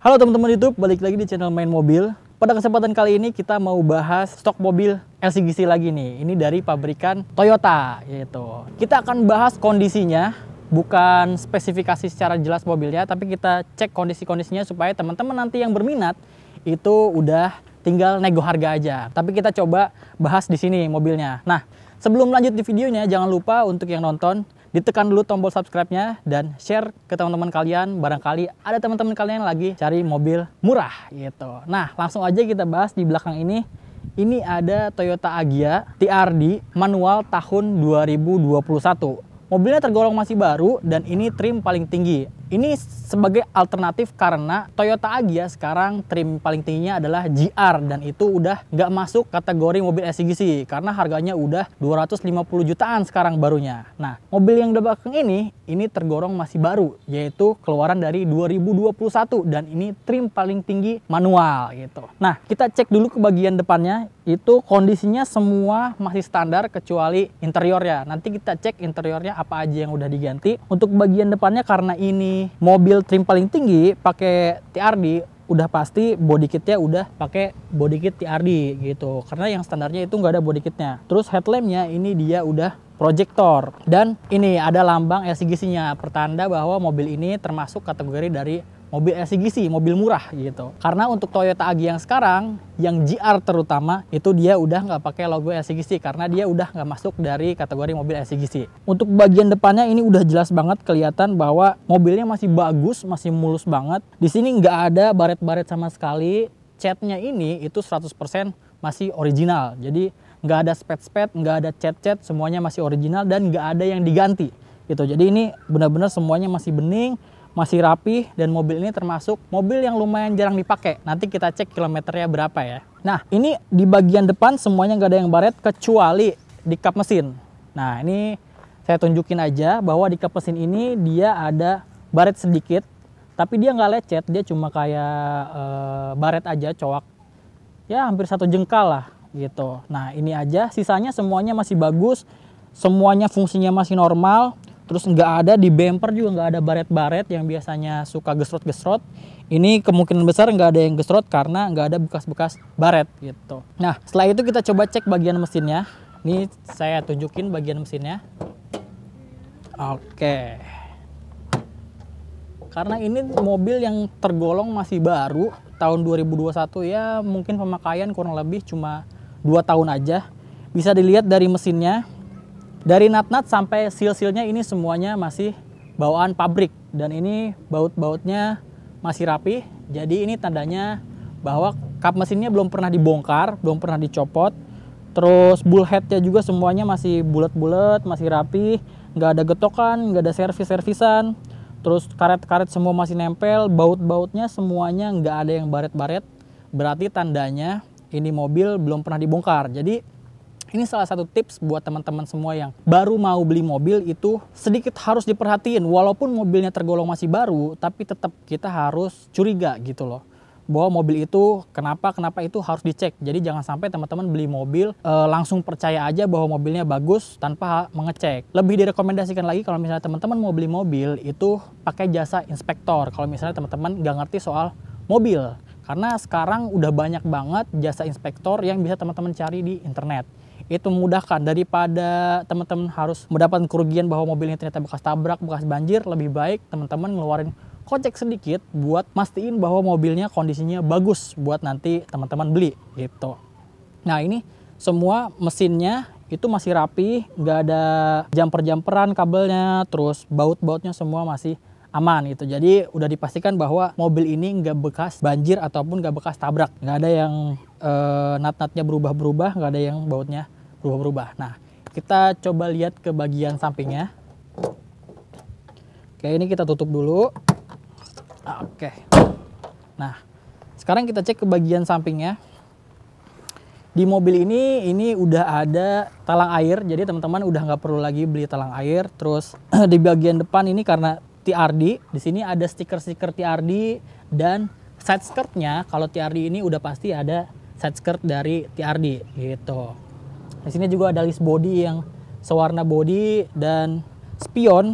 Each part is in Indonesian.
Halo teman-teman YouTube, balik lagi di channel Main Mobil. Pada kesempatan kali ini kita mau bahas stok mobil LCGC lagi nih. Ini dari pabrikan Toyota gitu. Kita akan bahas kondisinya, bukan spesifikasi secara jelas mobilnya, tapi kita cek kondisi-kondisinya supaya teman-teman nanti yang berminat itu udah tinggal nego harga aja. Tapi kita coba bahas di sini mobilnya. Nah, sebelum lanjut di videonya, jangan lupa untuk yang nonton ditekan dulu tombol subscribe-nya dan share ke teman-teman kalian. Barangkali ada teman-teman kalian yang lagi cari mobil murah gitu. Nah, langsung aja kita bahas di belakang ini. Ini ada Toyota Agya TRD manual tahun 2021. Mobilnya tergolong masih baru dan ini trim paling tinggi. Ini sebagai alternatif karena Toyota Agya sekarang trim paling tingginya adalah GR dan itu udah nggak masuk kategori mobil LCGC karena harganya udah 250 jutaan sekarang barunya. Nah, mobil yang di belakang ini tergolong masih baru, yaitu keluaran dari 2021 dan ini trim paling tinggi manual gitu. Nah, kita cek dulu ke bagian depannya, itu kondisinya semua masih standar kecuali interiornya. Nanti kita cek interiornya apa aja yang udah diganti. Untuk bagian depannya karena ini mobil trim paling tinggi pakai TRD, udah pasti body kitnya udah pakai body kit TRD gitu. Karena yang standarnya itu nggak ada body kitnya. Terus headlampnya ini dia udah proyektor dan ini ada lambang LCGC-nya, pertanda bahwa mobil ini termasuk kategori dari mobil LCGC, mobil murah gitu. Karena untuk Toyota Agya yang sekarang, yang GR terutama, itu dia udah nggak pakai logo LCGC karena dia udah nggak masuk dari kategori mobil LCGC. Untuk bagian depannya ini udah jelas banget kelihatan bahwa mobilnya masih bagus, masih mulus banget. Di sini nggak ada baret-baret sama sekali. Catnya ini itu 100% masih original. Jadi nggak ada spet-spet, nggak ada cat-cat, semuanya masih original dan nggak ada yang diganti gitu. Jadi ini benar-benar semuanya masih bening, masih rapi, dan mobil ini termasuk mobil yang lumayan jarang dipakai. Nanti kita cek kilometernya berapa ya. Nah, ini di bagian depan semuanya nggak ada yang baret kecuali di kap mesin. Nah, ini saya tunjukin aja bahwa di kap mesin ini dia ada baret sedikit, tapi dia nggak lecet, dia cuma kayak baret aja, coak. Ya, hampir 1 jengkal lah gitu. Nah, ini aja, sisanya semuanya masih bagus, semuanya fungsinya masih normal. Terus nggak ada di bumper juga nggak ada baret-baret yang biasanya suka gesrot-gesrot. Ini kemungkinan besar nggak ada yang gesrot karena nggak ada bekas-bekas baret gitu. Nah, setelah itu kita coba cek bagian mesinnya. Ini saya tunjukin bagian mesinnya. Oke. Karena ini mobil yang tergolong masih baru, tahun 2021 ya, mungkin pemakaian kurang lebih cuma 2 tahun aja. Bisa dilihat dari mesinnya. Dari nut-nut sampai seal-sealnya ini semuanya masih bawaan pabrik. Dan ini baut-bautnya masih rapi. Jadi ini tandanya bahwa kap mesinnya belum pernah dibongkar, belum pernah dicopot. Terus bullheadnya juga semuanya masih bulat-bulat, masih rapi. Nggak ada getokan, nggak ada servis-servisan. Terus karet-karet semua masih nempel. Baut-bautnya semuanya nggak ada yang baret-baret. Berarti tandanya ini mobil belum pernah dibongkar. Jadi ini salah satu tips buat teman-teman semua yang baru mau beli mobil, itu sedikit harus diperhatiin. Walaupun mobilnya tergolong masih baru, tapi tetap kita harus curiga gitu loh. Bahwa mobil itu kenapa itu harus dicek. Jadi jangan sampai teman-teman beli mobil langsung percaya aja bahwa mobilnya bagus tanpa mengecek. Lebih direkomendasikan lagi kalau misalnya teman-teman mau beli mobil itu pakai jasa inspektor. Kalau misalnya teman-teman nggak ngerti soal mobil. Karena sekarang udah banyak banget jasa inspektor yang bisa teman-teman cari di internet. Itu memudahkan daripada teman-teman harus mendapatkan kerugian bahwa mobilnya ternyata bekas tabrak, bekas banjir. Lebih baik teman-teman ngeluarin kocek sedikit buat mastiin bahwa mobilnya kondisinya bagus buat nanti teman-teman beli gitu. Nah, ini semua mesinnya itu masih rapi, nggak ada jumper-jumperan kabelnya, terus baut-bautnya semua masih aman gitu. Jadi udah dipastikan bahwa mobil ini nggak bekas banjir ataupun nggak bekas tabrak. Nggak ada yang nut-nutnya berubah-berubah, nggak ada yang bautnya berubah-berubah. Nah, kita coba lihat ke bagian sampingnya. Oke, ini kita tutup dulu. Oke. Nah, sekarang kita cek ke bagian sampingnya. Di mobil ini udah ada talang air, jadi teman-teman udah nggak perlu lagi beli talang air. Terus di bagian depan ini karena TRD, di sini ada stiker-stiker TRD dan side skirtnya. Kalau TRD ini udah pasti ada side skirt dari TRD gitu. Di sini juga ada list body yang sewarna body dan spion.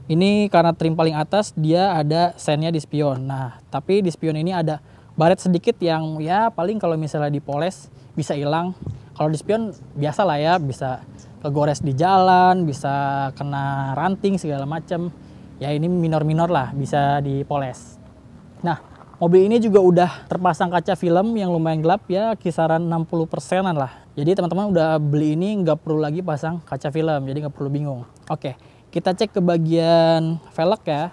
Ini karena trim paling atas dia ada sennya di spion. Nah, tapi di spion ini ada baret sedikit yang ya paling kalau misalnya dipoles bisa hilang. Kalau di spion biasa lah ya, bisa kegores di jalan, bisa kena ranting segala macam. Ya ini minor-minor lah, bisa dipoles. Nah, mobil ini juga udah terpasang kaca film yang lumayan gelap ya, kisaran 60%-an lah. Jadi teman-teman udah beli ini nggak perlu lagi pasang kaca film, jadi nggak perlu bingung. Oke, kita cek ke bagian velg ya.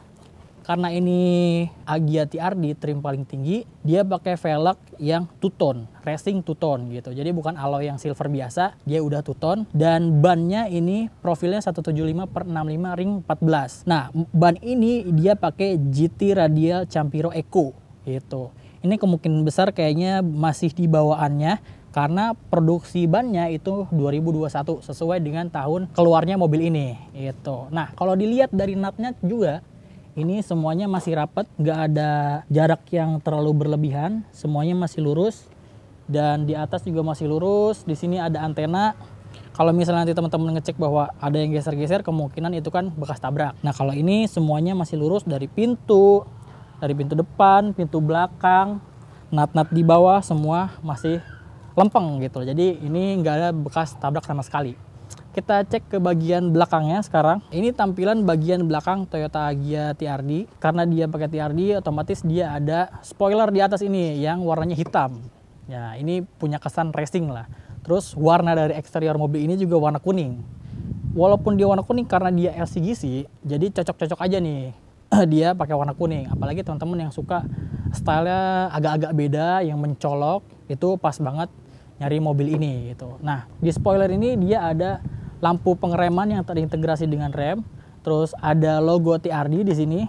Karena ini Agya TRD trim paling tinggi, dia pakai velg yang two-tone, racing two-tone gitu. Jadi bukan alloy yang silver biasa, dia udah two-tone. Dan bannya ini profilnya 175/65 ring 14. Nah, ban ini dia pakai GT Radial Campiro Eco gitu. Ini kemungkinan besar kayaknya masih di bawaannya, karena produksi bannya itu 2021 sesuai dengan tahun keluarnya mobil ini gitu. Nah, kalau dilihat dari nutnya juga, ini semuanya masih rapat, nggak ada jarak yang terlalu berlebihan, semuanya masih lurus. Dan di atas juga masih lurus, di sini ada antena. Kalau misalnya nanti teman-teman ngecek bahwa ada yang geser-geser, kemungkinan itu kan bekas tabrak. Nah, kalau ini semuanya masih lurus dari pintu depan, pintu belakang, nut-nut di bawah semua masih lempeng gitu. Jadi ini nggak ada bekas tabrak sama sekali. Kita cek ke bagian belakangnya sekarang. Ini tampilan bagian belakang Toyota Agya TRD. Karena dia pakai TRD, otomatis dia ada spoiler di atas ini yang warnanya hitam. Ya, ini punya kesan racing lah. Terus warna dari eksterior mobil ini juga warna kuning. Walaupun dia warna kuning karena dia LCGC, jadi cocok-cocok aja nih dia pakai warna kuning. Apalagi teman-teman yang suka stylenya agak-agak beda, yang mencolok, itu pas banget nyari mobil ini gitu. Nah, di spoiler ini dia ada lampu pengereman yang terintegrasi dengan rem, terus ada logo TRD di sini.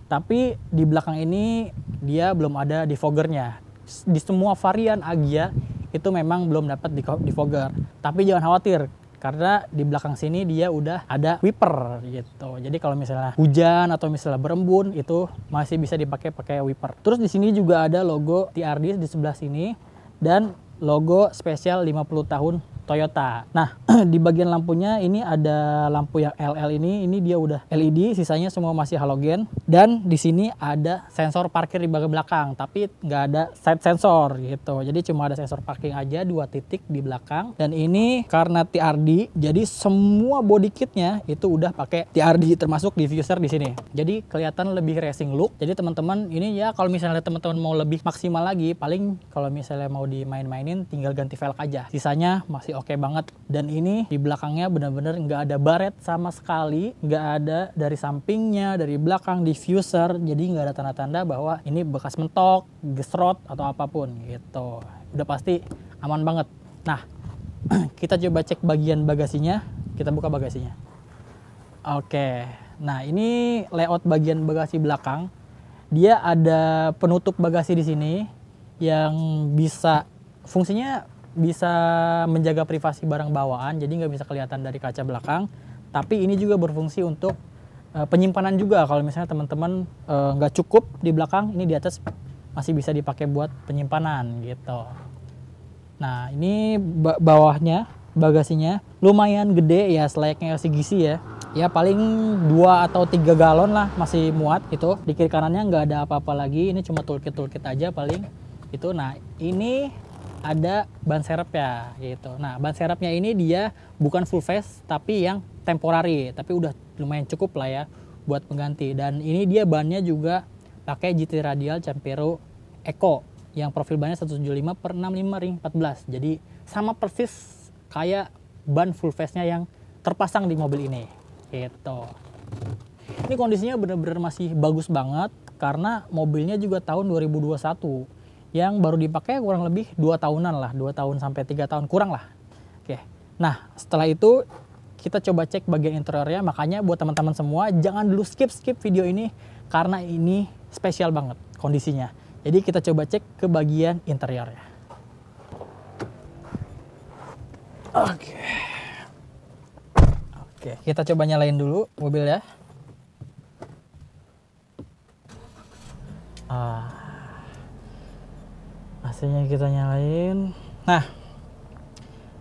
Tapi di belakang ini dia belum ada defoggernya. Di semua varian Agya itu memang belum dapat defogger. Tapi jangan khawatir, karena di belakang sini dia udah ada wiper gitu. Jadi kalau misalnya hujan atau misalnya berembun itu masih bisa dipakai wiper. Terus di sini juga ada logo TRD di sebelah sini dan logo spesial 50 tahun Toyota. Nah, di bagian lampunya ini ada lampu yang LL ini dia udah LED, sisanya semua masih halogen. Dan di sini ada sensor parkir di bagian belakang, tapi nggak ada side sensor gitu. Jadi cuma ada sensor parking aja, 2 titik di belakang. Dan ini karena TRD, jadi semua body kitnya itu udah pakai TRD, termasuk diffuser di sini. Jadi kelihatan lebih racing look. Jadi teman-teman ini ya kalau misalnya teman-teman mau lebih maksimal lagi, paling kalau misalnya mau dimain-mainin tinggal ganti velg aja. Sisanya masih oke banget. Dan ini di belakangnya benar-benar nggak ada baret sama sekali, nggak ada dari sampingnya, dari belakang diffuser, jadi nggak ada tanda-tanda bahwa ini bekas mentok, gesrot atau apapun gitu. Udah pasti aman banget. Nah, kita coba cek bagian bagasinya. Kita buka bagasinya. Oke, nah ini layout bagian bagasi belakang. Dia ada penutup bagasi di sini yang bisa fungsinya bisa menjaga privasi barang bawaan, jadi nggak bisa kelihatan dari kaca belakang. Tapi ini juga berfungsi untuk penyimpanan juga. Kalau misalnya teman-teman nggak cukup di belakang, ini di atas masih bisa dipakai buat penyimpanan gitu. Nah, ini bawahnya, bagasinya lumayan gede ya, selayaknya LCGC ya. Ya paling 2 atau 3 galon lah masih muat itu. Di kiri kanannya nggak ada apa-apa lagi, ini cuma toolkit aja paling itu. Nah, ini ada ban serep ya gitu. Nah, ban serepnya ini dia bukan full face tapi yang temporary, tapi udah lumayan cukup lah ya buat pengganti. Dan ini dia bannya juga pakai GT Radial Campiro Eco yang profil bannya 175/65 ring 14. Jadi sama persis kayak ban full face-nya yang terpasang di mobil ini gitu. Ini kondisinya bener-bener masih bagus banget karena mobilnya juga tahun 2021. Yang baru dipakai kurang lebih 2 tahunan lah, 2 tahun sampai 3 tahun kurang lah. Oke. Nah, setelah itu kita coba cek bagian interiornya. Makanya buat teman-teman semua jangan dulu skip video ini karena ini spesial banget kondisinya. Jadi kita coba cek ke bagian interiornya. Oke. Kita coba nyalain dulu mobil ya. AC-nya kita nyalain. Nah,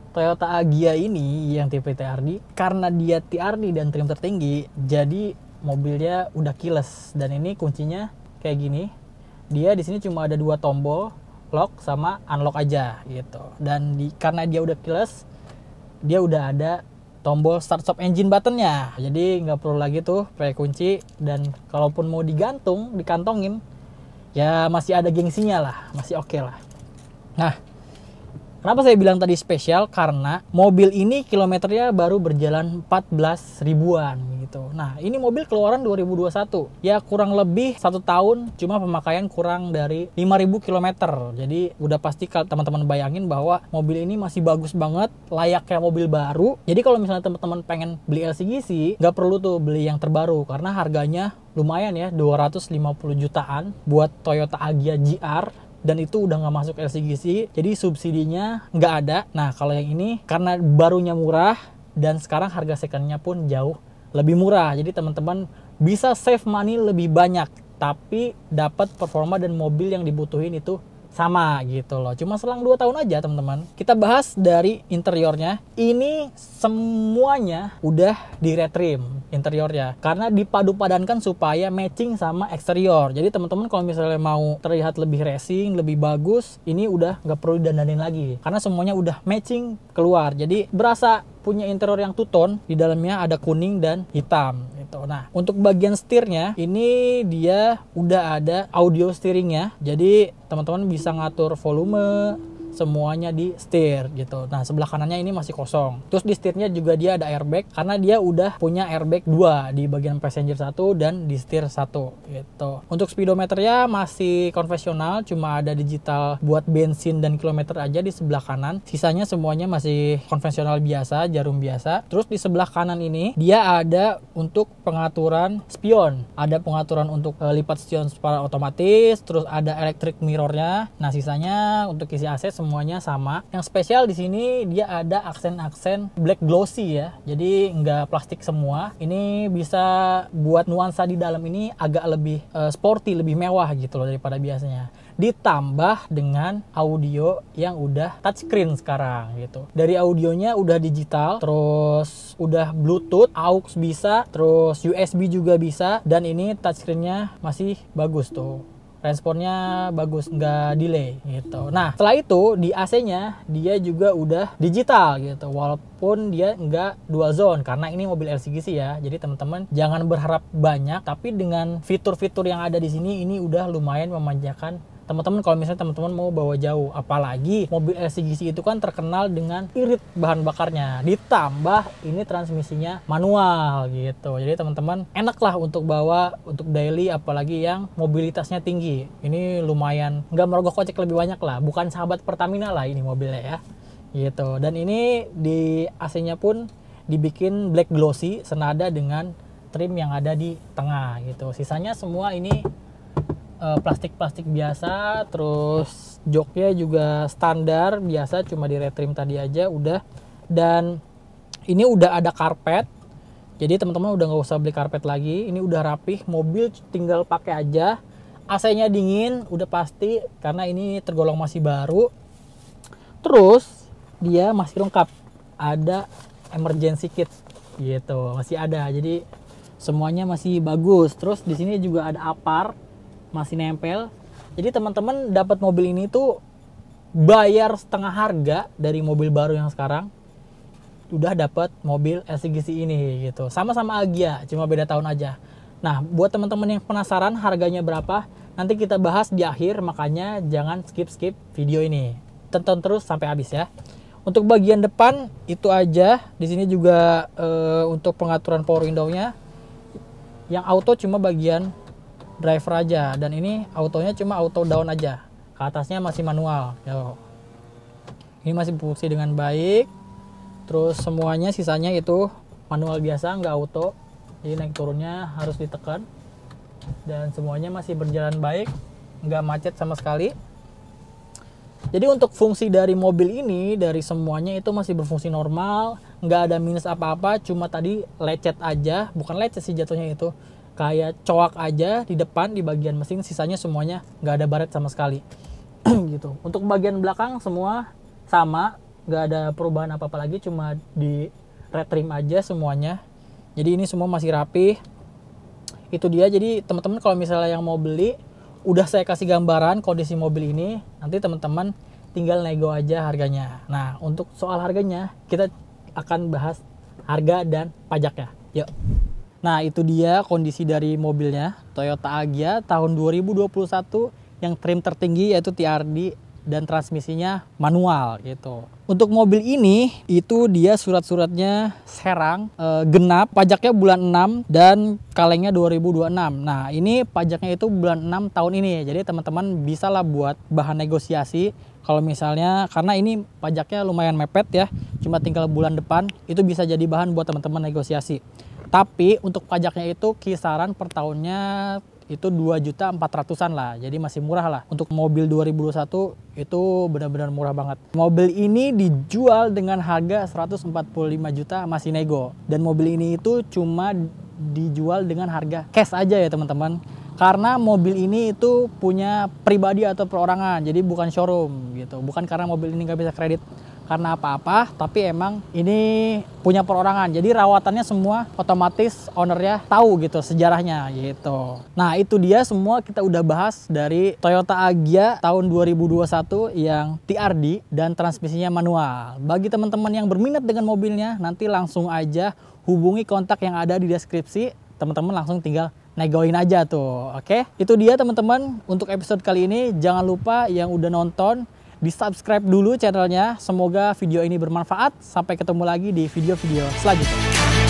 Toyota Agya ini yang tipe TRD, karena dia TRD dan trim tertinggi, jadi mobilnya udah keyless, dan ini kuncinya kayak gini. Dia di sini cuma ada 2 tombol, lock sama unlock aja gitu. Dan karena dia udah keyless, dia udah ada tombol start stop engine buttonnya. Jadi nggak perlu lagi tuh pakai kunci, dan kalaupun mau dikantongin, ya masih ada gengsinya lah, masih oke lah. Nah, kenapa saya bilang tadi spesial? Karena mobil ini kilometernya baru berjalan 14 ribuan gitu. Nah, ini mobil keluaran 2021. Ya kurang lebih 1 tahun, cuma pemakaian kurang dari 5.000 kilometer. Jadi udah pasti teman-teman bayangin bahwa mobil ini masih bagus banget, layaknya mobil baru. Jadi kalau misalnya teman-teman pengen beli LCGC, nggak perlu tuh beli yang terbaru, karena harganya lumayan ya, 250 jutaan buat Toyota Agya GR. Dan itu udah nggak masuk LCGC, jadi subsidinya nggak ada. Nah, kalau yang ini karena barunya murah, dan sekarang harga secondnya pun jauh lebih murah, jadi teman-teman bisa save money lebih banyak, tapi dapat performa dan mobil yang dibutuhin itu sama gitu loh. Cuma selang 2 tahun aja teman-teman. Kita bahas dari interiornya. Ini semuanya udah di retrim interiornya, karena dipadu-padankan supaya matching sama eksterior. Jadi teman-teman kalau misalnya mau terlihat lebih racing, lebih bagus, ini udah nggak perlu dandanin lagi, karena semuanya udah matching keluar. Jadi berasa punya interior yang two-tone, di dalamnya ada kuning dan hitam gitu. Nah, untuk bagian setirnya ini dia udah ada audio steeringnya, jadi teman-teman bisa ngatur volume semuanya di setir gitu. Nah, sebelah kanannya ini masih kosong. Terus di setirnya juga dia ada airbag, karena dia udah punya airbag 2 di bagian passenger 1 dan di setir 1 gitu. Untuk speedometernya masih konvensional, cuma ada digital buat bensin dan kilometer aja di sebelah kanan. Sisanya semuanya masih konvensional biasa, jarum biasa. Terus di sebelah kanan ini dia ada untuk pengaturan spion. Ada pengaturan untuk lipat spion secara otomatis, terus ada electric mirrornya. Nah, sisanya untuk isi AC semuanya sama. Yang spesial di sini dia ada aksen-aksen black glossy ya. Jadi nggak plastik semua. Ini bisa buat nuansa di dalam ini agak lebih sporty, lebih mewah gitu loh daripada biasanya. Ditambah dengan audio yang udah touchscreen sekarang gitu. Dari audionya udah digital, terus udah Bluetooth, AUX bisa, terus USB juga bisa, dan ini touchscreennya masih bagus tuh. Responnya bagus, nggak delay gitu. Nah, setelah itu di AC-nya dia juga udah digital gitu, walaupun dia nggak dual zone karena ini mobil LCGC ya. Jadi teman-teman jangan berharap banyak, tapi dengan fitur-fitur yang ada di sini ini udah lumayan memanjakan teman-teman kalau misalnya teman-teman mau bawa jauh. Apalagi mobil LCGC itu kan terkenal dengan irit bahan bakarnya, ditambah ini transmisinya manual gitu. Jadi teman-teman enak lah untuk bawa untuk daily, apalagi yang mobilitasnya tinggi. Ini lumayan nggak merogoh kocek lebih banyak lah, bukan sahabat Pertamina lah ini mobilnya ya gitu. Dan ini di AC-nya pun dibikin black glossy senada dengan trim yang ada di tengah gitu. Sisanya semua ini plastik-plastik biasa, terus joknya juga standar biasa, cuma di retrim tadi aja udah. Dan ini udah ada karpet, jadi teman-teman udah nggak usah beli karpet lagi. Ini udah rapih, mobil tinggal pakai aja. AC-nya dingin udah pasti karena ini tergolong masih baru. Terus dia masih lengkap, ada emergency kit gitu, masih ada. Jadi semuanya masih bagus. Terus di sini juga ada apar, masih nempel. Jadi teman-teman dapat mobil ini tuh bayar setengah harga dari mobil baru yang sekarang, udah dapat mobil LCGC ini gitu. Sama-sama Agya, cuma beda tahun aja. Nah, buat teman-teman yang penasaran harganya berapa, nanti kita bahas di akhir, makanya jangan skip video ini. Tonton terus sampai habis ya. Untuk bagian depan itu aja. Di sini juga untuk pengaturan power window-nya. Yang auto cuma bagian driver aja, dan ini autonya cuma auto down aja, ke atasnya masih manual. Yo. Ini masih berfungsi dengan baik. Terus semuanya sisanya itu manual biasa, nggak auto, jadi naik turunnya harus ditekan, dan semuanya masih berjalan baik, nggak macet sama sekali. Jadi untuk fungsi dari mobil ini, dari semuanya itu masih berfungsi normal, nggak ada minus apa-apa, cuma tadi lecet aja, bukan lecet sih jatuhnya itu, kayak coak aja di depan di bagian mesin, sisanya semuanya nggak ada baret sama sekali gitu. Untuk bagian belakang semua sama, nggak ada perubahan apa-apa lagi, cuma di retrim aja semuanya. Jadi ini semua masih rapi. Itu dia, jadi teman-teman kalau misalnya yang mau beli, udah saya kasih gambaran kondisi mobil ini, nanti teman-teman tinggal nego aja harganya. Nah, untuk soal harganya, kita akan bahas harga dan pajaknya. Yuk. Nah, itu dia kondisi dari mobilnya, Toyota Agya tahun 2021 yang trim tertinggi yaitu TRD dan transmisinya manual gitu. Untuk mobil ini itu dia surat-suratnya Serang, genap, pajaknya bulan 6 dan kalengnya 2026. Nah, ini pajaknya itu bulan 6 tahun ini. Jadi teman-teman bisa lah buat bahan negosiasi kalau misalnya, karena ini pajaknya lumayan mepet ya, cuma tinggal bulan depan, itu bisa jadi bahan buat teman-teman negosiasi. Tapi untuk pajaknya itu kisaran per tahunnya itu 2.400.000-an lah, jadi masih murah lah. Untuk mobil 2021 itu benar-benar murah banget. Mobil ini dijual dengan harga 145 juta masih nego, dan mobil ini itu cuma dijual dengan harga cash aja ya teman-teman, karena mobil ini itu punya pribadi atau perorangan, jadi bukan showroom gitu. Bukan karena mobil ini nggak bisa kredit karena apa-apa, tapi emang ini punya perorangan, jadi rawatannya semua otomatis ownernya tahu gitu sejarahnya gitu. Nah, itu dia semua kita udah bahas dari Toyota Agya tahun 2021 yang TRD dan transmisinya manual. Bagi teman-teman yang berminat dengan mobilnya, nanti langsung aja hubungi kontak yang ada di deskripsi, teman-teman langsung tinggal negoin aja tuh. Oke, itu dia teman-teman untuk episode kali ini. Jangan lupa yang udah nonton di subscribe dulu channelnya. Semoga video ini bermanfaat. Sampai ketemu lagi di video-video selanjutnya.